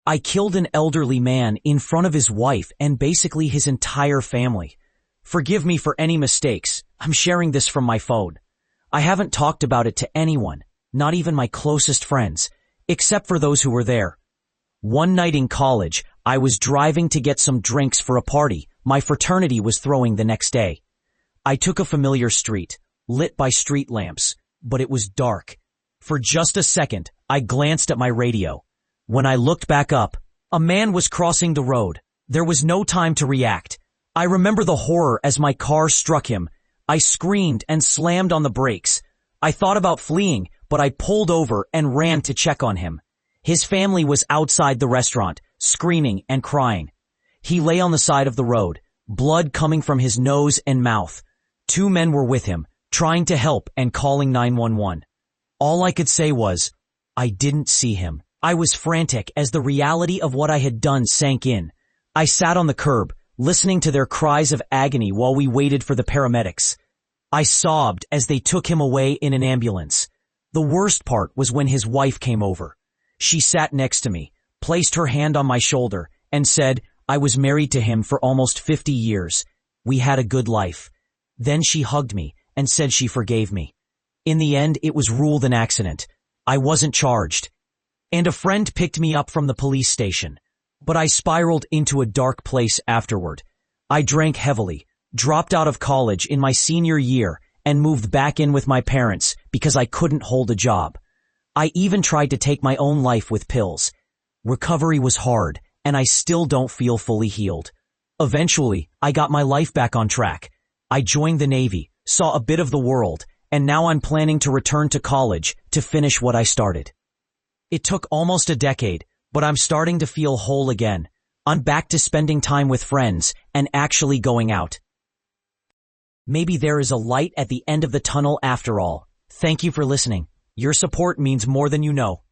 I killed an elderly man in front of his wife and basically his entire family. Forgive me for any mistakes. I'm sharing this from my phone. I haven't talked about it to anyone, not even my closest friends, except for those who were there. One night in college, I was driving to get some drinks for a party my fraternity was throwing the next day. I took a familiar street, lit by street lamps, but it was dark. For just a second, I glanced at my radio. When I looked back up, a man was crossing the road. There was no time to react. I remember the horror as my car struck him. I screamed and slammed on the brakes. I thought about fleeing, but I pulled over and ran to check on him. His family was outside the restaurant, screaming and crying. He lay on the side of the road, blood coming from his nose and mouth. 2 men were with him, trying to help and calling 911. All I could say was, I didn't see him. I was frantic as the reality of what I had done sank in. I sat on the curb, listening to their cries of agony while we waited for the paramedics. I sobbed as they took him away in an ambulance. The worst part was when his wife came over. She sat next to me, placed her hand on my shoulder, and said, I was married to him for almost 50 years. We had a good life. Then she hugged me and said she forgave me. In the end, it was ruled an accident. I wasn't charged. And a friend picked me up from the police station. But I spiraled into a dark place afterward. I drank heavily, dropped out of college in my senior year, and moved back in with my parents because I couldn't hold a job. I even tried to take my own life with pills. Recovery was hard, and I still don't feel fully healed. Eventually, I got my life back on track. I joined the Navy, saw a bit of the world, and now I'm planning to return to college to finish what I started. It took almost a decade, but I'm starting to feel whole again. I'm back to spending time with friends and actually going out. Maybe there is a light at the end of the tunnel after all. Thank you for listening. Your support means more than you know.